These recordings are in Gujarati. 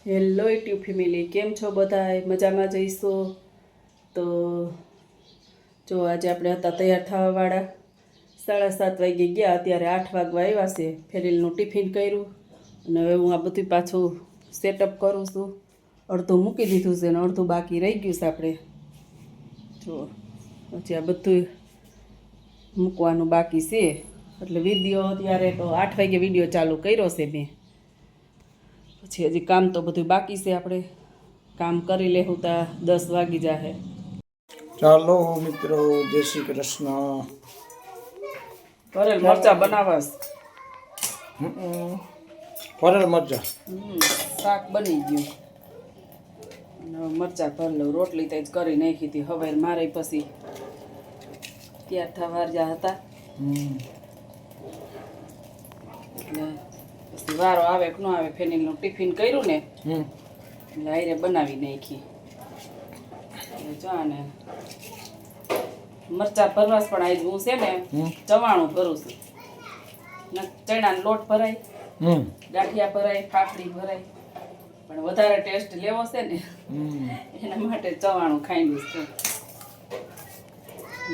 હેલો યુટ્યુબ ફેમિલી, કેમ છો બધાય? મજામાં જઈશો તો જો આજે આપણે હતા તૈયાર થવાવાળા. 7:30 વાગે ગયા, અત્યારે 8 વાગવા આવ્યા છે. ફેરીલનું ટિફિન કર્યું અને હવે હું આ બધું પાછું સેટઅપ કરું છું. અડધું મૂકી દીધું છે ને અડધું બાકી રહી ગયું છે. આપણે જો પછી આ બધું મૂકવાનું બાકી છે. એટલે વિડીયો અત્યારે તો 8 વાગે વિડીયો ચાલુ કર્યો છે મેં. પછી હજી કામ તો બધું બાકી છે. આપણે કામ કરી લેવું તા 10 વાગી જાહે. ચાલો મિત્રો, જય શ્રી કૃષ્ણ. ભરેલ મરચા બનાવસ. ભરેલ મરચા શાક બની ગયું. મરચા ભર લઉં. રોટલી તો જ કરી નાખી હતી. હવે મારે પછી ત્યાર થવાર જા હતા એટલે પછી વારો આવે કે ન આવે. ફેનિલનું ટિફિન કર્યું ને એટલે આયરે બનાવી નાખી. જો ને મરચા ભરવાસ પણ આજ હું છે ને ચવાણું ભરું છું. ચણાનો લોટ ભરાય, ગાંઠિયા ભરાય, ફાફડી ભરાય, પણ વધારે ટેસ્ટ લેવો છે ને એના માટે ચવાણું ખાઈ છે.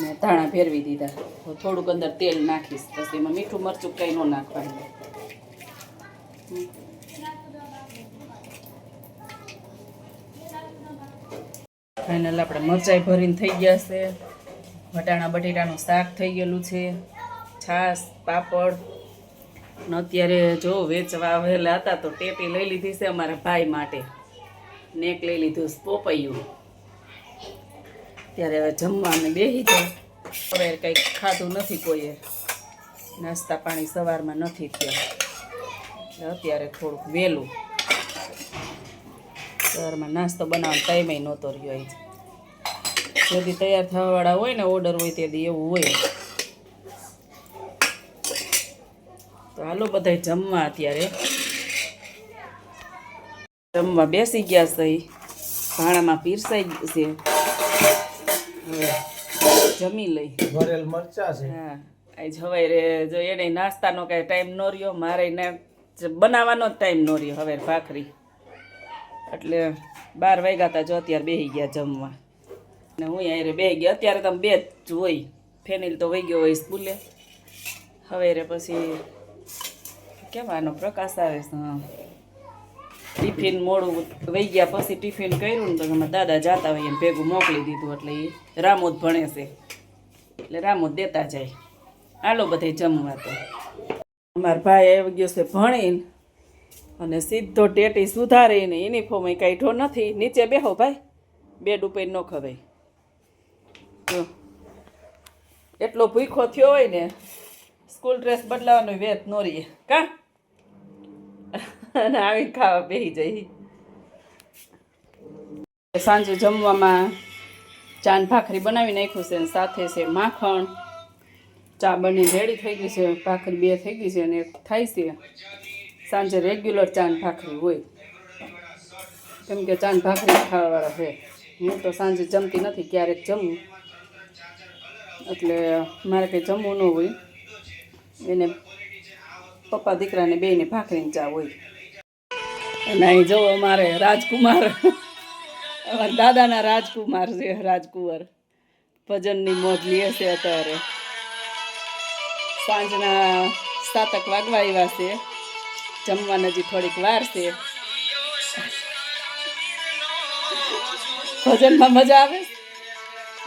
ને ધાણા ફેરવી દીધા. થોડુંક અંદર તેલ નાખીશ. પછી એમાં મીઠું મરચું કંઈ ન નાખવાનું. ફાઇનલ આપણે મરચાઈ ભરીને થઈ ગયા છે. વટાણા બટેટાનું શાક થઈ ગયેલું છે. છાશ, પાપડ. ને અત્યારે જો વેચવા આવેલા હતા તો ટેટી લઈ લીધી છે અમારા ભાઈ માટે. નેક લઈ લીધું પોપૈયું. ત્યારે હવે જમવાને બેસી જાય. હવે કંઈક ખાધું નથી કોઈએ. નાસ્તા પાણી સવારમાં નથી થયા એટલે અત્યારે થોડુંક વહેલું. સવારમાં નાસ્તો બનાવવાનો ટાઈમે નહોતો રહ્યો. જેથી તૈયાર થવાવાળા હોય ને, ઓર્ડર હોય તેથી એવું હોય. તો હાલો બધાય જમવા. અત્યારે જમવા બેસી ગયા છે. ભાણામાં પીરસાઈ ગયું છે. હવે જમી લઈ. ભરેલ મરચા છે. હા, આજ હવે જો એને નાસ્તાનો કાંઈ ટાઈમ ન રહ્યો. મારે બનાવવાનો જ ટાઈમ ન રહ્યો. હવે ભાખરી એટલે 12 વાગ્યા હતા. જો અત્યારે બેસી ગયા જમવા ને હું યારે બેસી ગયા. અત્યારે તમે બે જ હોય. ફેનિલ તો વહી ગયો હોય સ્કૂલે. હવે પછી કેવાનો પ્રકાશ આવે છે. હા, ટિફિન મોડું વહી ગયા પછી ટિફિન કર્યું ને તો એમાં દાદા જાતા હોય એમ ભેગું મોકલી દીધું. એટલે એ રામોદ ભણે છે એટલે રામોદ દેતા જાય. હાલો બધે જમવા. તો અમારા ભાઈ આવી ગયો છે ભણીને અને સીધો ટેટી સુધારીને યુનિફોર્મ કાઢ્યો નથી. નીચે બેહો ભાઈ, બેડ ઉપર ન ખવાય. જો એટલો ભૂખો થયો હોય ને, સ્કૂલ ડ્રેસ બદલાવાનો વેત ન રહીએ કા. અને આવીને ખાવા બેસી જાય. સાંજે જમવામાં ચાન ભાખરી બનાવી નાખ્યું છે. સાથે છે માખણ. ચા બની રેડી થઈ ગઈ છે. ભાખરી 2 થઈ ગઈ છે અને 1 થાય છે. સાંજે રેગ્યુલર ચાન ભાખરી હોય કેમ કે ચાન ભાખરી ખાવાવાળા છે. હું તો સાંજે જમતી નથી, ક્યારેક જમું. એટલે મારે કંઈ જમવું ન હોય. એને પપ્પા દીકરાને બેયને ભાખરીને ચા હોય. અને અહીં જો અમારે રાજકુમાર, અમારા દાદાના રાજકુમાર છે. રાજકુંવર ભજનની મોજ લે છે. અત્યારે સાંજના 7 વાગવા આવ્યા છે. જમવાને હજી થોડીક વાર છે. ભજનમાં મજા આવે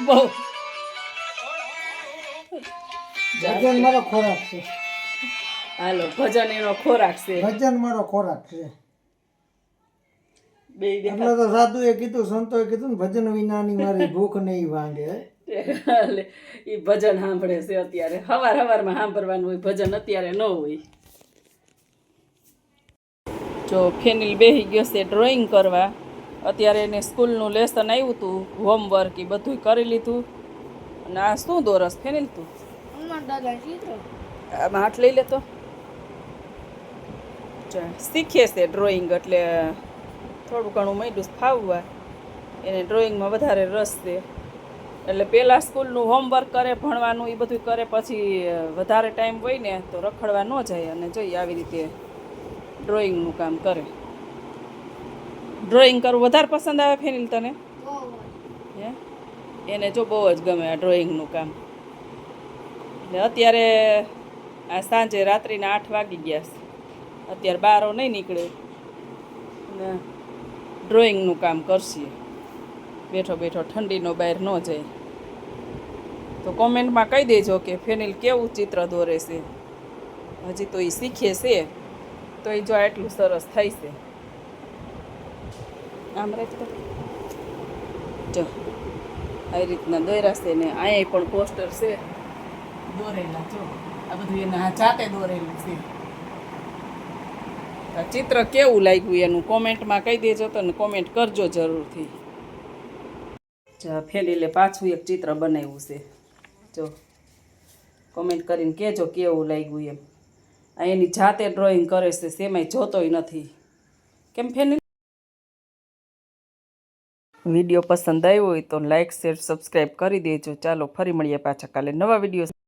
બહુ. ભજન મારો ખોરાક છે. હાલો, ભજન એનો ખોરાક છે. ભજન મારો ખોરાક છે. બે એટલે તો સાધુએ કીધું, સંતોએ કીધું ને, ભજન વિનાની મારી ભૂખ નહીં ભાંગે. એટલે એ ભજન સાંભળે છે અત્યારે. સવારમાં સાંભળવાનું હોય ભજન, અત્યારે ન હોય. જો ફેનિલ બેસી ગયો છે ડ્રોઈંગ કરવા. અત્યારે એને સ્કૂલનું લેસન આવ્યું હતું, હોમવર્ક એ બધું કરી લીધું. અને આ શું દોરસ ફેનિલ તું? આમાં હાથ લઈ લેતો. શીખે છે ડ્રોઈંગ એટલે થોડું ઘણું માંડ્યું ફાવવા. એને ડ્રોઈંગમાં વધારે રસ છે એટલે પહેલાં સ્કૂલનું હોમવર્ક કરે, ભણવાનું એ બધું કરે, પછી વધારે ટાઈમ હોય ને તો રખડવા ન જાય. અને જોઈએ આવી રીતે ડ્રોઈંગનું કામ કરે. ડ્રોઈંગ કરવું વધારે પસંદ આવે ફેનિલ તને હે એને જો બહુ જ ગમે આ ડ્રોઈંગનું કામ એટલે અત્યારે આ સાંજે રાત્રિના 8 વાગી ગયા છે અત્યારે બારો નહીં નીકળે ને ડ્રોઈંગનું કામ કરશે બેઠો બેઠો ઠંડીનો બહાર ન જાય તો કોમેન્ટમાં કહી દેજો કે ફેનિલ કેવું ચિત્ર દોરે છે હજી તો એ શીખે છે તો એ જો આટલું સરસ થાય છે આમ રાખ જો આવી રીતના દોર્યા છે ને અહીંયા પણ પોસ્ટર છે દોરેલા જો આ બધું એના જાતે દોરેલું છે આ ચિત્ર કેવું લાગ્યું એનું કોમેન્ટમાં કહી દેજો તો ને કોમેન્ટ કરજો જરૂરથી જા ફેનિલે પાછું એક ચિત્ર બનાવ્યું છે જો કોમેન્ટ કરીને કહેજો કેવું લાગ્યું એમ આ એની જાતે ડ્રોઈંગ કરે છે સેમાંય જોતોય નથી કેમ ફેનિલ વિડીયો પસંદ આવ્યો હોય તો લાઇક શેર સબસ્ક્રાઈબ કરી દેજો ચાલો ફરી મળીએ પાછા કાલે નવા વિડીયો